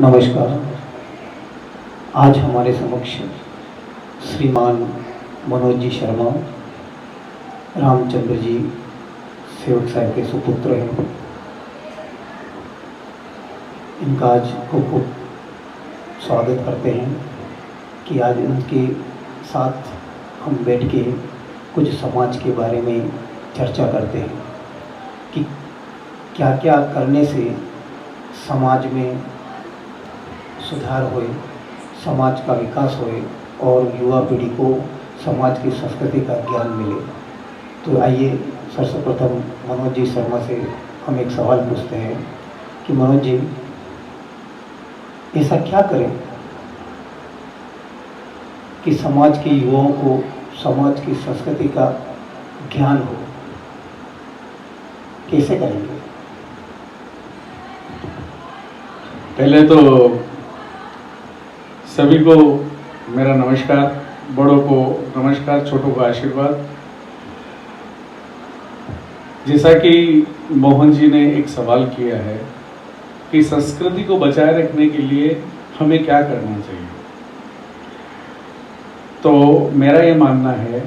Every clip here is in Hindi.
नमस्कार। आज हमारे समक्ष श्रीमान मनोज जी शर्मा रामचंद्र जी सेवक साहब के सुपुत्र हैं। इनका आज खूब खूब स्वागत करते हैं कि आज उनके साथ हम बैठ के कुछ समाज के बारे में चर्चा करते हैं कि क्या क्या करने से समाज में सुधार होए, समाज का विकास होए और युवा पीढ़ी को समाज की संस्कृति का ज्ञान मिले। तो आइए सर्वप्रथम मनोज जी शर्मा से हम एक सवाल पूछते हैं कि मनोज जी, ऐसा क्या करें कि समाज के युवाओं को समाज की संस्कृति का ज्ञान हो? कैसे करेंगे? पहले तो सभी को मेरा नमस्कार, बड़ों को नमस्कार, छोटों को आशीर्वाद। जैसा कि मोहन जी ने एक सवाल किया है कि संस्कृति को बचाए रखने के लिए हमें क्या करना चाहिए, तो मेरा ये मानना है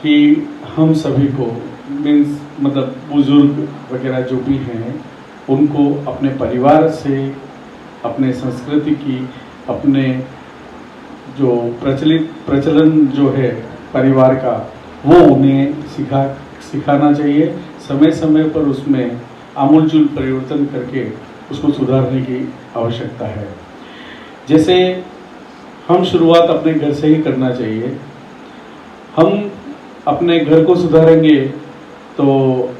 कि हम सभी को मतलब बुजुर्ग वगैरह जो भी हैं उनको अपने परिवार से अपने संस्कृति की, अपने जो प्रचलन जो है परिवार का, वो उन्हें सिखाना चाहिए। समय समय पर उसमें आमूलचूल परिवर्तन करके उसको सुधारने की आवश्यकता है। जैसे हम शुरुआत अपने घर से ही करना चाहिए। हम अपने घर को सुधारेंगे तो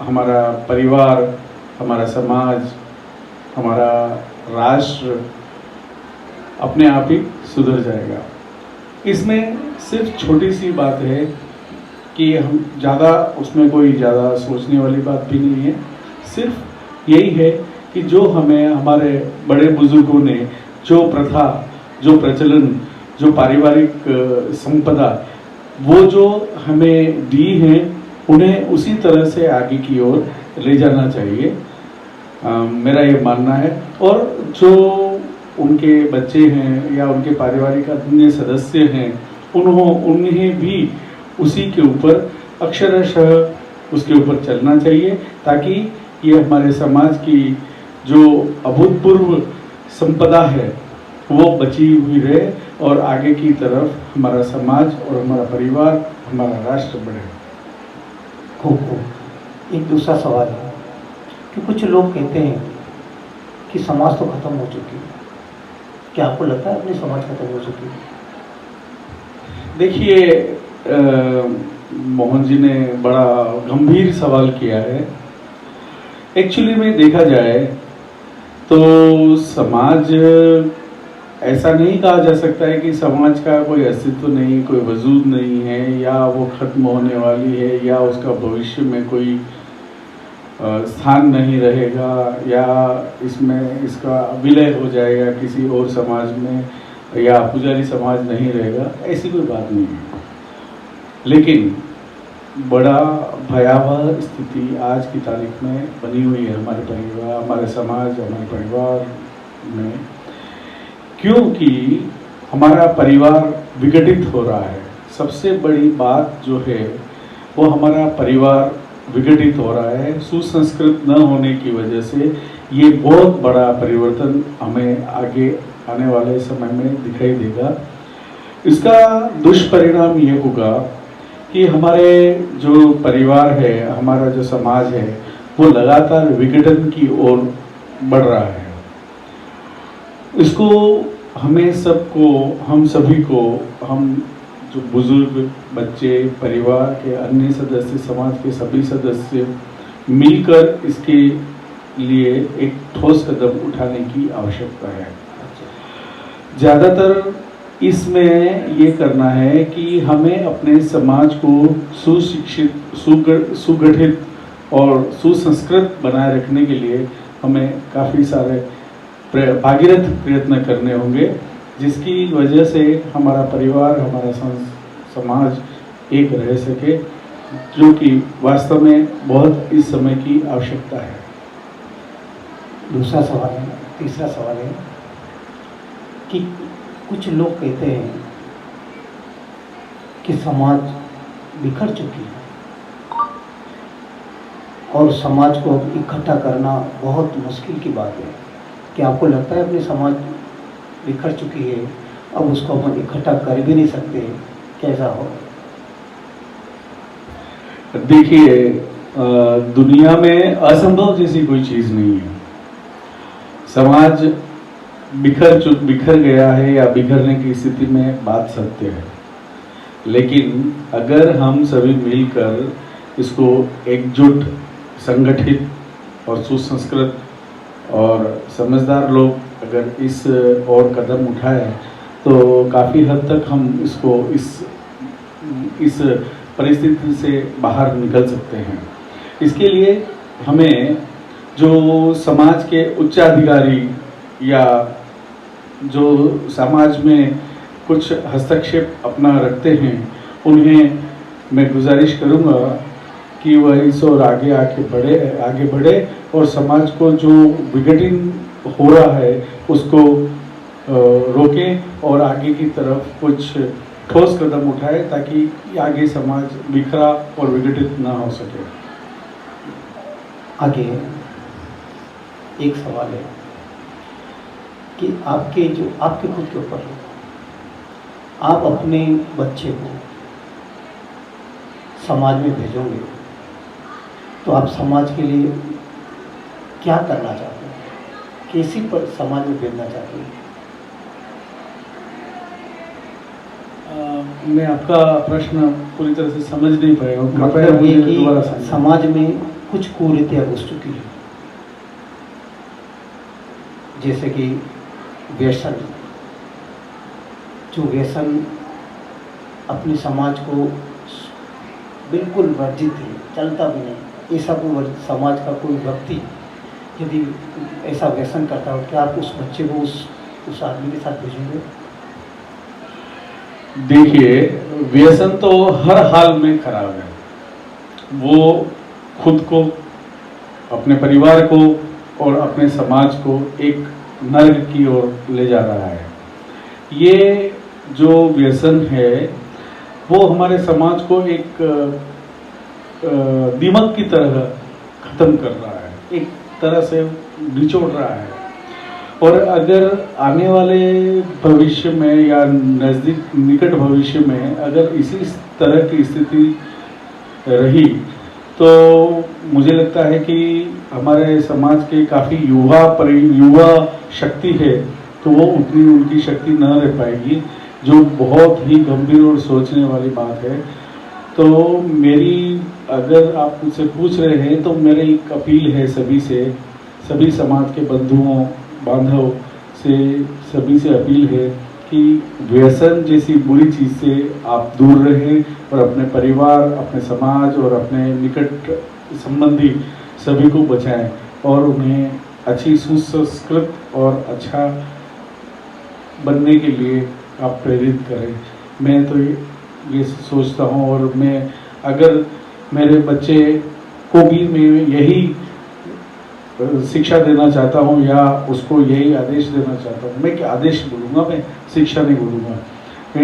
हमारा परिवार, हमारा समाज, हमारा राष्ट्र अपने आप ही सुधर जाएगा। इसमें सिर्फ छोटी सी बात है कि हम ज़्यादा उसमें कोई ज़्यादा सोचने वाली बात भी नहीं है। सिर्फ यही है कि जो हमें हमारे बड़े बुजुर्गों ने जो प्रथा, जो प्रचलन, जो पारिवारिक संपदा वो जो हमें दी है, उन्हें उसी तरह से आगे की ओर ले जाना चाहिए, मेरा ये मानना है। और जो उनके बच्चे हैं या उनके पारिवारिक अन्य सदस्य हैं, उन्हें भी उसी के ऊपर अक्षरशः उसके ऊपर चलना चाहिए, ताकि ये हमारे समाज की जो अभूतपूर्व संपदा है वो बची हुई रहे और आगे की तरफ हमारा समाज और हमारा परिवार, हमारा राष्ट्र बढ़े। खूब। एक दूसरा सवाल है कि कुछ लोग कहते हैं कि समाज तो खत्म हो चुकी है। क्या आपको लगता है अपनी समाज खत्म हो चुकी है? देखिए, मोहन जी ने बड़ा गंभीर सवाल किया है। एक्चुअली में देखा जाए तो समाज, ऐसा नहीं कहा जा सकता है कि समाज का कोई अस्तित्व नहीं, कोई वजूद नहीं है, या वो खत्म होने वाली है, या उसका भविष्य में कोई स्थान नहीं रहेगा, या इसमें इसका विलय हो जाएगा किसी और समाज में, या पुजारी समाज नहीं रहेगा। ऐसी कोई बात नहीं है। लेकिन बड़ा भयावह स्थिति आज की तारीख में बनी हुई है हमारे परिवार, हमारे समाज, हमारे परिवार में, क्योंकि हमारा परिवार विघटित हो रहा है। सबसे बड़ी बात जो है वो हमारा परिवार विघटित हो रहा है। सुसंस्कृत न होने की वजह से ये बहुत बड़ा परिवर्तन हमें आगे आने वाले समय में दिखाई देगा। इसका दुष्परिणाम ये होगा कि हमारे जो परिवार है, हमारा जो समाज है, वो लगातार विघटन की ओर बढ़ रहा है। इसको हम सभी को, हम जो बुजुर्ग, बच्चे, परिवार के अन्य सदस्य, समाज के सभी सदस्य मिलकर इसके लिए एक ठोस कदम उठाने की आवश्यकता है। ज़्यादातर इसमें ये करना है कि हमें अपने समाज को सुशिक्षित, सुगठित और सुसंस्कृत बनाए रखने के लिए हमें काफ़ी सारे भागीरथ प्रयत्न करने होंगे, जिसकी वजह से हमारा परिवार, हमारा समाज एक रह सके, जो कि वास्तव में बहुत इस समय की आवश्यकता है। दूसरा सवाल है तीसरा सवाल है कि कुछ लोग कहते हैं कि समाज बिखर चुकी है और समाज को इकट्ठा करना बहुत मुश्किल की बात है। क्या आपको लगता है अपनी समाज बिखर चुकी है, अब उसको हम इकट्ठा कर भी नहीं सकते, कैसा हो? देखिए, दुनिया में असंभव जैसी कोई चीज नहीं है। समाज बिखर गया है या बिखरने की स्थिति में बात सत्य है, लेकिन अगर हम सभी मिलकर इसको एकजुट, संगठित और सुसंस्कृत और समझदार लोग अगर इस और कदम उठाए तो काफ़ी हद तक हम इसको इस परिस्थिति से बाहर निकल सकते हैं। इसके लिए हमें जो समाज के उच्चाधिकारी या जो समाज में कुछ हस्तक्षेप अपना रखते हैं, उन्हें मैं गुजारिश करूंगा कि वह इस और आगे बढ़े और समाज को जो विघटन हो रहा है उसको रोकें और आगे की तरफ कुछ ठोस कदम उठाए ताकि आगे समाज बिखरा और विघटित ना हो सके। आगे एक सवाल है कि आपके खुद के ऊपर है, आप अपने बच्चे को समाज में भेजोगे तो आप समाज के लिए क्या करना चाहते हैं, कैसी पर समाज में भेजना चाहते हैं? मैं आपका प्रश्न पूरी तरह से समझ नहीं पाया हूँ। मतलब ये कि समाज में कुछ कुरीतियाँ घुस चुकी है, जैसे कि व्यसन, जो व्यसन अपने समाज को बिल्कुल वर्जित है, चलता भी नहीं। ऐसा कोई समाज का कोई व्यक्ति यदि ऐसा व्यसन करता हो, क्या आप उस बच्चे को उस आदमी के साथ भेजेंगे? देखिए, व्यसन तो हर हाल में खराब है। वो खुद को, अपने परिवार को और अपने समाज को एक नर्क की ओर ले जा रहा है। ये जो व्यसन है वो हमारे समाज को एक दीमक की तरह खत्म कर रहा है, एक तरह से निचोड़ रहा है। और अगर आने वाले भविष्य में या निकट भविष्य में अगर इसी तरह की स्थिति रही तो मुझे लगता है कि हमारे समाज के काफ़ी युवा शक्ति है, तो वो उतनी उनकी शक्ति न रह पाएगी, जो बहुत ही गंभीर और सोचने वाली बात है। तो मेरी, अगर आप मुझसे पूछ रहे हैं तो मेरी एक अपील है सभी समाज के बांधव से, सभी से अपील है कि व्यसन जैसी बुरी चीज़ से आप दूर रहें और अपने परिवार, अपने समाज और अपने निकट संबंधी सभी को बचाएं और उन्हें अच्छी सुसंस्कृत और अच्छा बनने के लिए आप प्रेरित करें। मैं तो ये सोचता हूँ, और मैं अगर मेरे बच्चे को भी मैं यही शिक्षा देना चाहता हूँ या उसको यही आदेश देना चाहता हूँ। मैं क्या आदेश बोलूँगा, मैं शिक्षा नहीं बोलूँगा,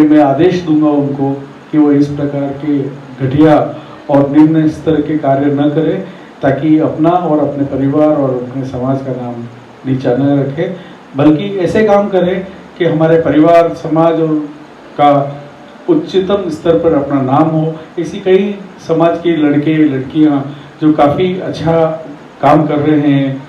मैं आदेश दूंगा उनको कि वो इस प्रकार के घटिया और निम्न स्तर के कार्य न करें, ताकि अपना और अपने परिवार और अपने समाज का नाम नीचा न रखे, बल्कि ऐसे काम करें कि हमारे परिवार, समाज और का उच्चतम स्तर पर अपना नाम हो। ऐसी कई समाज के लड़के लड़कियां जो काफ़ी अच्छा काम कर रहे हैं,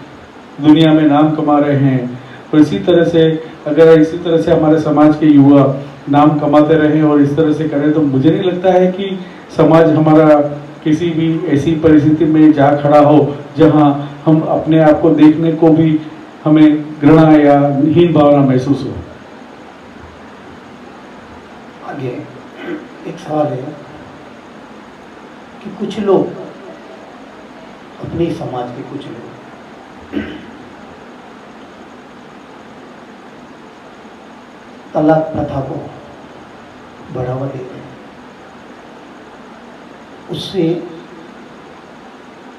दुनिया में नाम कमा रहे हैं, और इसी तरह से हमारे समाज के युवा नाम कमाते रहें और इस तरह से करें, तो मुझे नहीं लगता है कि समाज हमारा किसी भी ऐसी परिस्थिति में जा खड़ा हो जहां हम अपने आप को देखने को भी हमें घृणा या हीन भावना महसूस हो। आगे एक सवाल है कि कुछ लोग, अपने समाज के कुछ लोग तलाक प्रथा को बढ़ावा देते हैं, उससे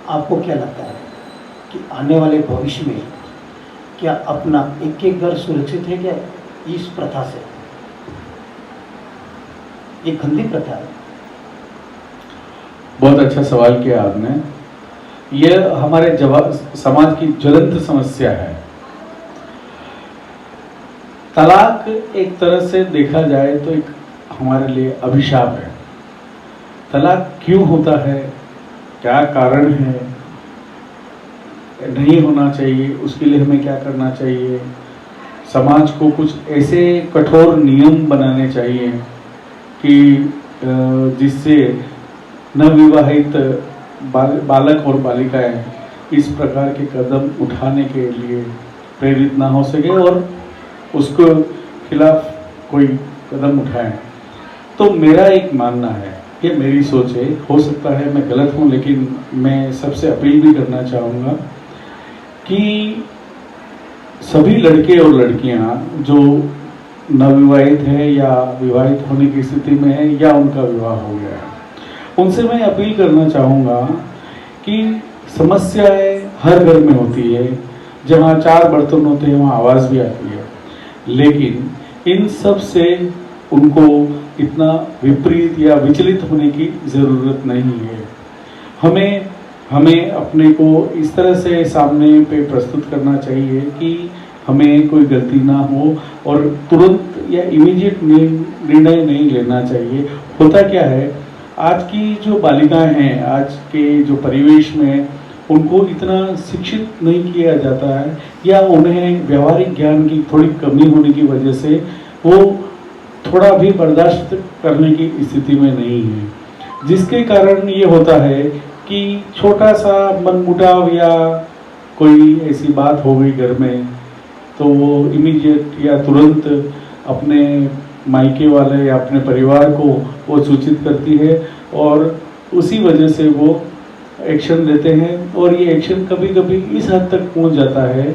आपको क्या लगता है कि आने वाले भविष्य में क्या अपना एक एक घर सुरक्षित है क्या इस प्रथा से? ये गंदी प्रथा है। बहुत अच्छा सवाल किया आपने। यह हमारे समाज की ज्वलंत समस्या है। तलाक एक तरह से देखा जाए तो एक हमारे लिए अभिशाप है। तलाक क्यों होता है, क्या कारण है, नहीं होना चाहिए, उसके लिए हमें क्या करना चाहिए? समाज को कुछ ऐसे कठोर नियम बनाने चाहिए कि जिससे नवविवाहित बालक और बालिकाएं इस प्रकार के कदम उठाने के लिए प्रेरित ना हो सके और उसको खिलाफ कोई कदम उठाएं। तो मेरा एक मानना है, ये मेरी सोच है, हो सकता है मैं गलत हूं, लेकिन मैं सबसे अपील भी करना चाहूँगा कि सभी लड़के और लड़कियां जो नवविवाहित है या विवाहित होने की स्थिति में है या उनका विवाह हो गया है, उनसे मैं अपील करना चाहूँगा कि समस्याएं हर घर में होती है। जहाँ 4 बर्तन होते हैं वहाँ आवाज़ भी आती है, लेकिन इन सब से उनको इतना विपरीत या विचलित होने की ज़रूरत नहीं है। हमें अपने को इस तरह से सामने पे प्रस्तुत करना चाहिए कि हमें कोई गलती ना हो और तुरंत या इमीडिएट निर्णय नहीं लेना चाहिए। होता क्या है, आज की जो बालिकाएं हैं, आज के जो परिवेश में उनको इतना शिक्षित नहीं किया जाता है या उन्हें व्यवहारिक ज्ञान की थोड़ी कमी होने की वजह से वो थोड़ा भी बर्दाश्त करने की स्थिति में नहीं है, जिसके कारण ये होता है कि छोटा सा मनमुटाव या कोई ऐसी बात हो गई घर में तो वो इमीडिएट या तुरंत अपने मायके वाले या अपने परिवार को वो सूचित करती है और उसी वजह से वो एक्शन लेते हैं और ये एक्शन कभी कभी इस हद तक पहुंच जाता है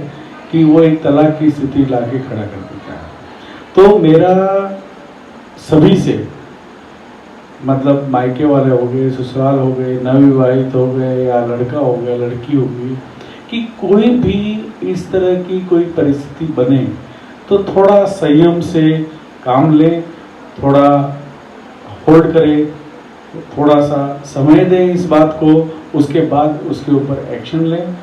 कि वो एक तलाक की स्थिति लाके खड़ा कर देता है। तो मेरा सभी से, मतलब मायके वाले हो गए, ससुराल हो गए, नवविवाहित हो गए या लड़का हो गया, लड़की हो गई, कि कोई भी इस तरह की कोई परिस्थिति बने तो थोड़ा संयम से काम लें, थोड़ा होल्ड करें, थोड़ा सा समय दें इस बात को, उसके बाद उसके ऊपर एक्शन लें।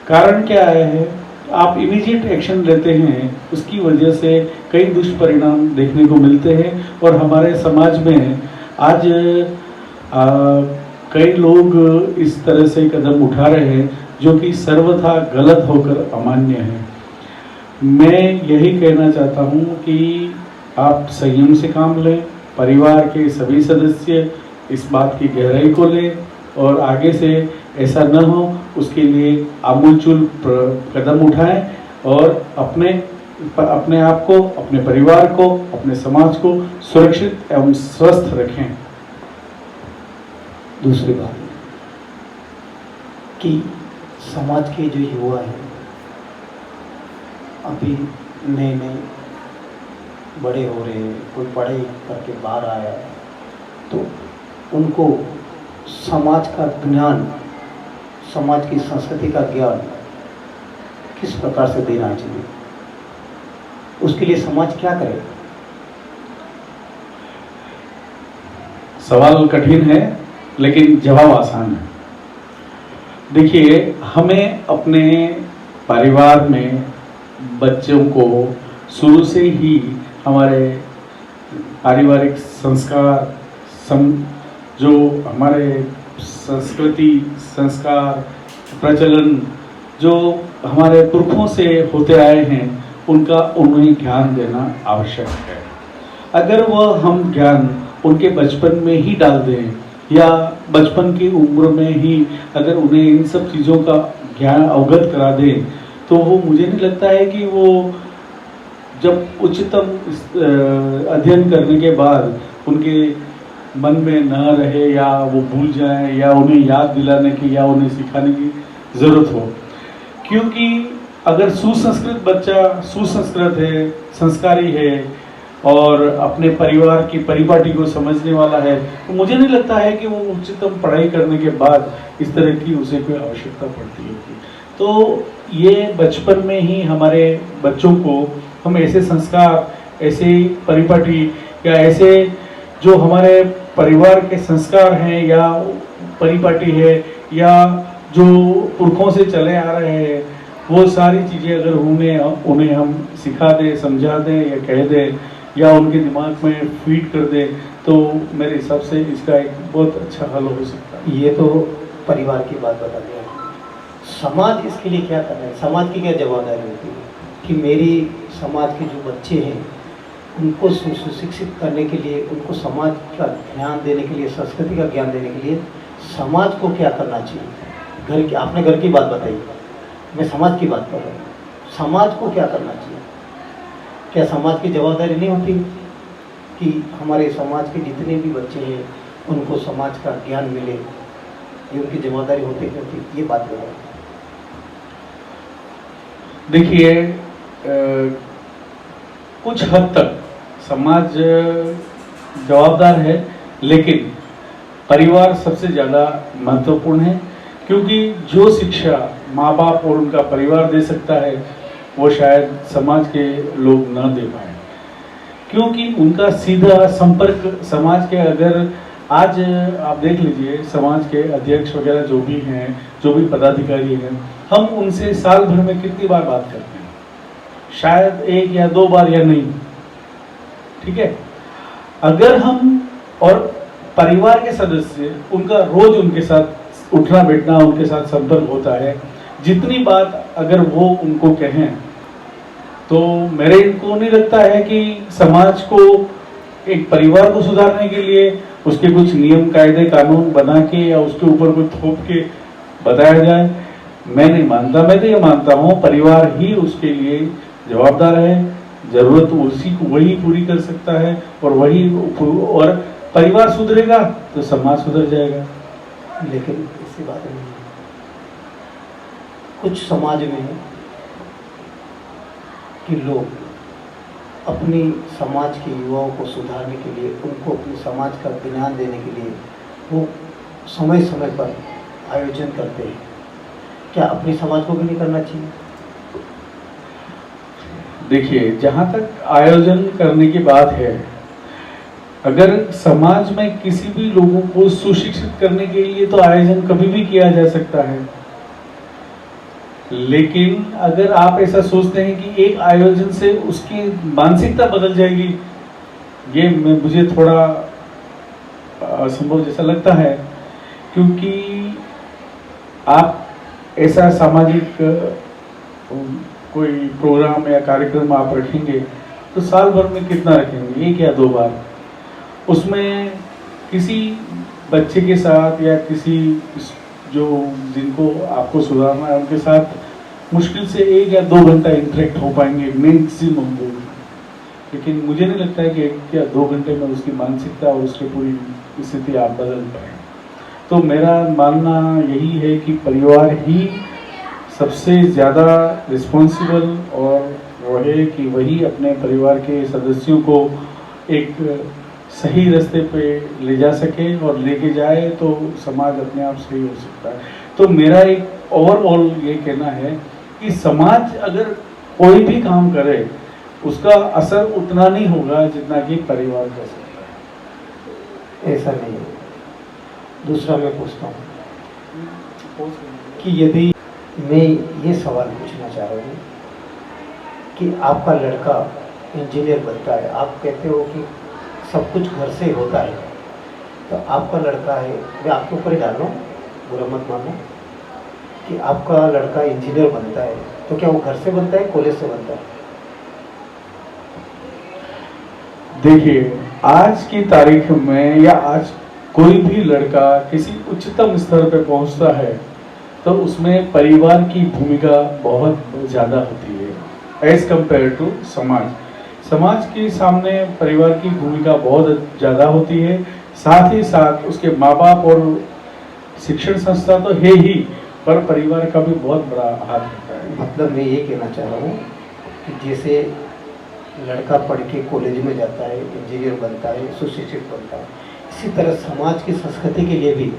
कारण क्या है, आप इमीडिएट एक्शन लेते हैं, उसकी वजह से कई दुष्परिणाम देखने को मिलते हैं और हमारे समाज में आज कई लोग इस तरह से कदम उठा रहे हैं जो कि सर्वथा गलत होकर अमान्य है। मैं यही कहना चाहता हूँ कि आप संयम से काम लें, परिवार के सभी सदस्य इस बात की गहराई को लें और आगे से ऐसा न हो उसके लिए आमूलचूल कदम उठाएं और अपने आप को, अपने परिवार को, अपने समाज को सुरक्षित एवं स्वस्थ रखें। दूसरी बात कि समाज के जो युवा हैं, अभी नए नए बड़े हो रहे हैं, कोई पढ़ाई करके बाहर आया है, तो उनको समाज का ज्ञान, समाज की संस्कृति का ज्ञान किस प्रकार से देना चाहिए, उसके लिए समाज क्या करे? सवाल कठिन है लेकिन जवाब आसान है। देखिए, हमें अपने परिवार में बच्चों को शुरू से ही हमारे पारिवारिक संस्कार, जो हमारे संस्कृति, संस्कार, प्रचलन जो हमारे पुरखों से होते आए हैं, उनका उन्हें ज्ञान देना आवश्यक है। अगर वह हम ज्ञान उनके बचपन में ही डाल दें या बचपन की उम्र में ही अगर उन्हें इन सब चीज़ों का ज्ञान अवगत करा दें, तो वो मुझे नहीं लगता है कि वो जब उच्चतम अध्ययन करने के बाद उनके मन में न रहे या वो भूल जाएं या उन्हें याद दिलाने की या उन्हें सिखाने की ज़रूरत हो। क्योंकि अगर सुसंस्कृत बच्चा सुसंस्कृत है, संस्कारी है और अपने परिवार की परिपाटी को समझने वाला है, तो मुझे नहीं लगता है कि वो उच्चतम पढ़ाई करने के बाद इस तरह की उसे कोई आवश्यकता पड़ती होगी। तो ये बचपन में ही हमारे बच्चों को हम ऐसे संस्कार, ऐसे परिपाटी या ऐसे जो हमारे परिवार के संस्कार हैं या परिपाटी है या जो पुरखों से चले आ रहे हैं, वो सारी चीज़ें अगर उन्हें हम सिखा दें, समझा दें या कह दें या उनके दिमाग में फीड कर दें, तो मेरे हिसाब से इसका एक बहुत अच्छा हल हो सकता है। ये तो परिवार की बात बता दिया। समाज इसके लिए क्या कर रहा है? समाज की क्या जवाबदारी होती है कि मेरी समाज के जो बच्चे हैं उनको सुशिक्षित करने के लिए, उनको समाज का ध्यान देने के लिए, संस्कृति का ज्ञान देने के लिए समाज को क्या करना चाहिए? घर की, आपने घर की बात बताई, मैं समाज की बात कर रहा हूँ। समाज को क्या करना चाहिए? क्या समाज की जवाबदारी नहीं होती कि हमारे समाज के जितने भी बच्चे हैं उनको समाज का ज्ञान मिले? ये उनकी जवाबदारी होती क्योंकि ये बात बताओ। देखिए, कुछ हद तक समाज जवाबदार है, लेकिन परिवार सबसे ज़्यादा महत्वपूर्ण है, क्योंकि जो शिक्षा माँ बाप और उनका परिवार दे सकता है वो शायद समाज के लोग न दे पाए, क्योंकि उनका सीधा संपर्क समाज के, अगर आज आप देख लीजिए समाज के अध्यक्ष वगैरह जो भी हैं, जो भी पदाधिकारी हैं, हम उनसे साल भर में कितनी बार बात करते हैं? शायद 1 या 2 बार या नहीं, ठीक है। अगर हम और परिवार के सदस्य उनका रोज उनके साथ उठना बैठना, उनके साथ संपर्क होता है, जितनी बात अगर वो उनको कहें, तो मेरे को नहीं लगता है कि समाज को, एक परिवार को सुधारने के लिए उसके कुछ नियम कायदे कानून बना के या उसके ऊपर कुछ थोप के बताया जाए। मैं नहीं मानता। मैं तो ये मानता हूँ परिवार ही उसके लिए जवाबदार है, जरूरत उसी को वही पूरी कर सकता है, और परिवार सुधरेगा तो समाज सुधर जाएगा। लेकिन इसी बात में कुछ समाज में कि लोग अपनी समाज के युवाओं को सुधारने के लिए, उनको अपने समाज का ज्ञान देने के लिए वो समय समय पर आयोजन करते हैं। क्या अपने समाज को भी नहीं करना चाहिए? देखिए, जहाँ तक आयोजन करने की बात है, अगर समाज में किसी भी लोगों को सुशिक्षित करने के लिए तो आयोजन कभी भी किया जा सकता है, लेकिन अगर आप ऐसा सोचते हैं कि एक आयोजन से उसकी मानसिकता बदल जाएगी, ये मुझे थोड़ा असंभव जैसा लगता है, क्योंकि आप ऐसा सामाजिक कोई प्रोग्राम या कार्यक्रम आप रखेंगे तो साल भर में कितना रखेंगे? 1 या 2 बार। उसमें किसी बच्चे के साथ या किसी जो जिनको आपको सुधारना है उनके साथ मुश्किल से 1 या 2 घंटा इंटरेक्ट हो पाएंगे मैक्सिमम लोग, लेकिन मुझे नहीं लगता है कि 1 या 2 घंटे में उसकी मानसिकता और उसकी पूरी स्थिति आप बदल पाए। तो मेरा मानना यही है कि परिवार ही सबसे ज़्यादा रिस्पॉन्सिबल और वो है कि वही अपने परिवार के सदस्यों को एक सही रास्ते पे ले जा सके, और लेके जाए तो समाज अपने आप सही हो सकता है। तो मेरा एक ओवरऑल ये कहना है कि समाज अगर कोई भी काम करे उसका असर उतना नहीं होगा जितना कि परिवार कर सकता है। ऐसा नहीं है। दूसरा मैं पूछता हूँ कि यदि मैं ये सवाल पूछना चाह रहा हूँ कि आपका लड़का इंजीनियर बनता है, आप कहते हो कि सब कुछ घर से होता है, तो आपका लड़का है, मैं आपके ऊपर ही डाल रहा हूँ, बुरा मत मानो, कि आपका लड़का इंजीनियर बनता है, तो क्या वो घर से बनता है, कॉलेज से बनता है? देखिए, आज की तारीख में या आज कोई भी लड़का किसी उच्चतम स्तर पर पहुंचता है तो उसमें परिवार की भूमिका बहुत ज़्यादा होती है एज कंपेयर टू समाज। समाज के सामने परिवार की भूमिका बहुत ज़्यादा होती है, साथ ही साथ उसके माँ बाप और शिक्षण संस्था तो है ही, पर परिवार का भी बहुत बड़ा हाथ होता है। मतलब मैं ये कहना चाह रहा हूँ कि जैसे लड़का पढ़ के कॉलेज में जाता है, इंजीनियर बनता है, सुशिक्षित बनता है, इसी तरह समाज की संस्कृति के लिए भी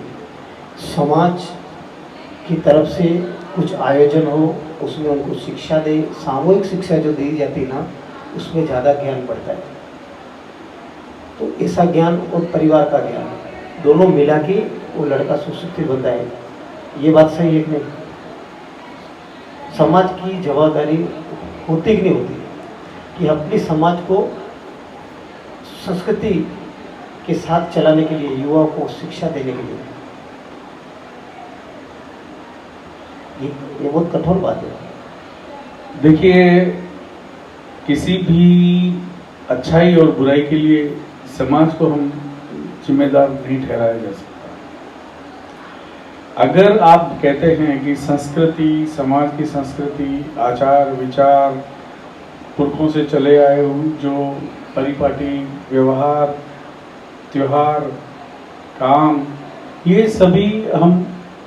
समाज की तरफ से कुछ आयोजन हो, उसमें उनको शिक्षा दे, सामूहिक शिक्षा जो दी जाती है ना, उसमें ज़्यादा ज्ञान बढ़ता है। तो ऐसा ज्ञान और परिवार का ज्ञान दोनों मिला के वो लड़का सुशिक्षित बनता है। ये बात सही है कि नहीं? समाज की जवाबदारी होती कि नहीं होती कि अपनी समाज को संस्कृति के साथ चलाने के लिए, युवाओं को शिक्षा देने के लिए। ये बहुत कठोर बात है। देखिए, किसी भी अच्छाई और बुराई के लिए समाज को हम जिम्मेदार नहीं ठहराया जा सकता। अगर आप कहते हैं कि संस्कृति, समाज की संस्कृति, आचार विचार, पुरखों से चले आए हुए जो परिपाटी, व्यवहार, त्योहार, काम, ये सभी हम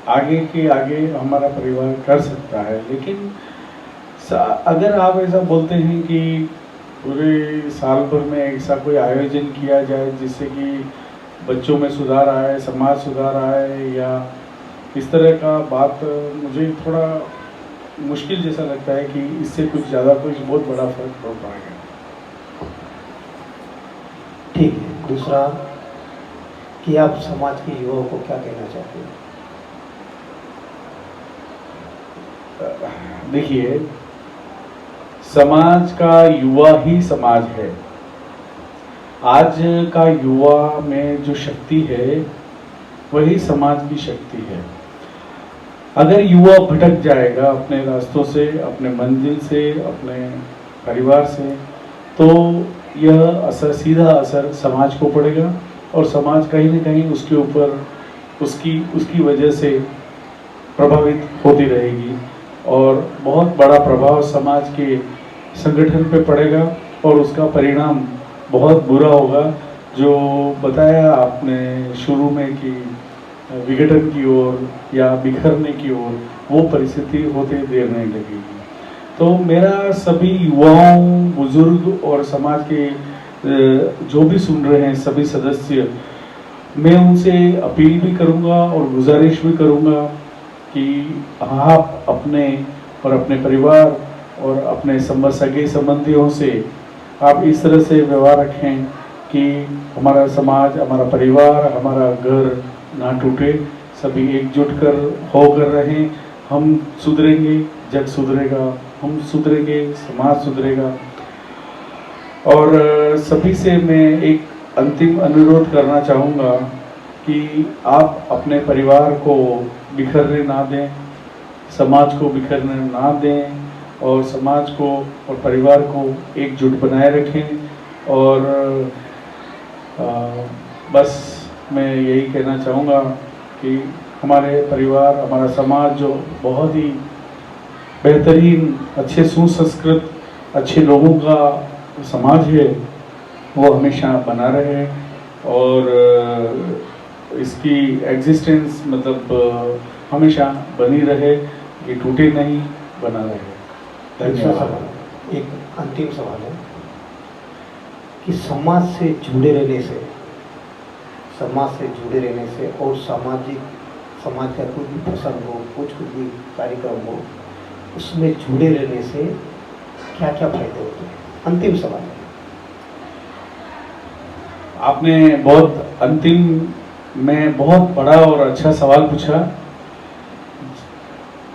आगे के आगे हमारा परिवार कर सकता है। लेकिन अगर आप ऐसा बोलते हैं कि पूरे साल भर में ऐसा कोई आयोजन किया जाए जिससे कि बच्चों में सुधार आए, समाज सुधार आए, या इस तरह का बात, मुझे थोड़ा मुश्किल जैसा लगता है कि इससे कुछ ज़्यादा कुछ बहुत बड़ा फर्क पड़ पाएगा। ठीक है। दूसरा कि आप समाज के युवाओं को क्या कहना चाहते हैं? देखिए, समाज का युवा ही समाज है। आज का युवा में जो शक्ति है वही समाज की शक्ति है। अगर युवा भटक जाएगा अपने रास्तों से, अपने मंजिल से, अपने परिवार से, तो यह असर, सीधा असर समाज को पड़ेगा और समाज कहीं न कहीं उसके ऊपर उसकी वजह से प्रभावित होती रहेगी और बहुत बड़ा प्रभाव समाज के संगठन पे पड़ेगा और उसका परिणाम बहुत बुरा होगा। जो बताया आपने शुरू में कि विघटन की ओर या बिखरने की ओर, वो परिस्थिति होते देर नहीं लगेगी। तो मेरा सभी युवाओं, बुजुर्ग और समाज के जो भी सुन रहे हैं सभी सदस्य, मैं उनसे अपील भी करूंगा और गुजारिश भी करूंगा कि आप अपने और अपने परिवार और अपने सगे संबंधियों से आप इस तरह से व्यवहार रखें कि हमारा समाज, हमारा परिवार, हमारा घर ना टूटे, सभी एकजुट होकर रहें। हम सुधरेंगे, जग सुधरेगा, हम सुधरेंगे, समाज सुधरेगा। और सभी से मैं एक अंतिम अनुरोध करना चाहूँगा कि आप अपने परिवार को बिखरने ना दें, समाज को बिखरने ना दें और समाज को और परिवार को एकजुट बनाए रखें। और बस मैं यही कहना चाहूँगा कि हमारे परिवार, हमारा समाज जो बहुत ही बेहतरीन, अच्छे सुसंस्कृत, अच्छे लोगों का समाज है, वो हमेशा बना रहे और इसकी एग्जिस्टेंस मतलब हमेशा बनी रहे, ये टूटे नहीं, बना रहे। धन्यवाद। एक अंतिम सवाल है कि समाज से जुड़े रहने से और समाज का कोई भी प्रसंग हो, कुछ भी कार्यक्रम हो, उसमें जुड़े रहने से क्या क्या फायदे होते हैं? अंतिम सवाल है। आपने बहुत अंतिम में बहुत बड़ा और अच्छा सवाल पूछा।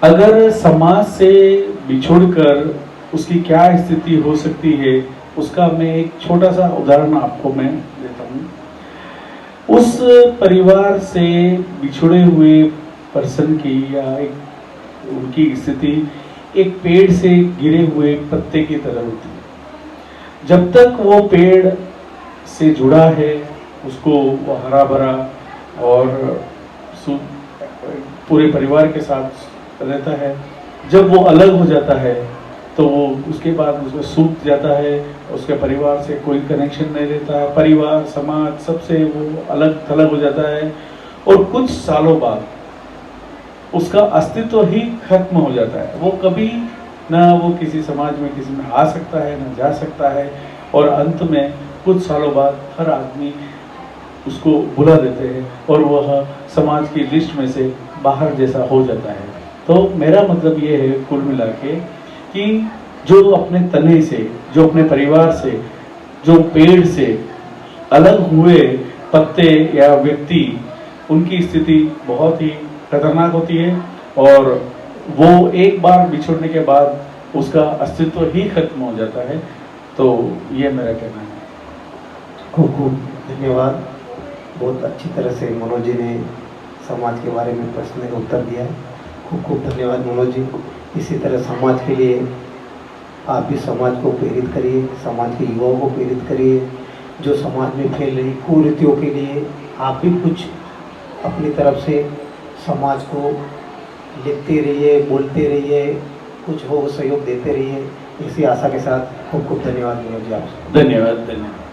अगर समाज से बिछुड़कर उसकी क्या स्थिति हो सकती है, उसका मैं एक छोटा सा उदाहरण आपको मैं देता हूँ। उस परिवार से बिछुड़े हुए पर्सन की या उनकी स्थिति एक पेड़ से गिरे हुए पत्ते की तरह होती है। जब तक वो पेड़ से जुड़ा है, उसको वो हरा भरा और पूरे परिवार के साथ रहता है। जब वो अलग हो जाता है तो वो उसके बाद उसमें सूख जाता है, उसके परिवार से कोई कनेक्शन नहीं रहता है, परिवार, समाज, सबसे वो अलग थलग हो जाता है और कुछ सालों बाद उसका अस्तित्व ही खत्म हो जाता है। वो कभी ना वो किसी समाज में किसी में आ सकता है, ना जा सकता है और अंत में कुछ सालों बाद हर आदमी उसको भुला देते हैं और वह समाज की लिस्ट में से बाहर जैसा हो जाता है। तो मेरा मतलब ये है कुल मिला के कि जो अपने तने से, जो अपने परिवार से, जो पेड़ से अलग हुए पत्ते या व्यक्ति, उनकी स्थिति बहुत ही खतरनाक होती है और वो एक बार बिछुड़ने के बाद उसका अस्तित्व ही खत्म हो जाता है। तो ये मेरा कहना है। खूब खूब धन्यवाद। बहुत अच्छी तरह से मनोज जी ने समाज के बारे में प्रश्न का उत्तर दिया है। खूब खूब धन्यवाद मनोज जी। इसी तरह समाज के लिए आप भी समाज को प्रेरित करिए, समाज के युवाओं को प्रेरित करिए। जो समाज में फैल रही कुरीतियों के लिए आप भी कुछ अपनी तरफ से समाज को लिखते रहिए, बोलते रहिए, कुछ हो सहयोग देते रहिए। इसी आशा के साथ खूब खूब धन्यवाद मनोज जी आपसे। धन्यवाद।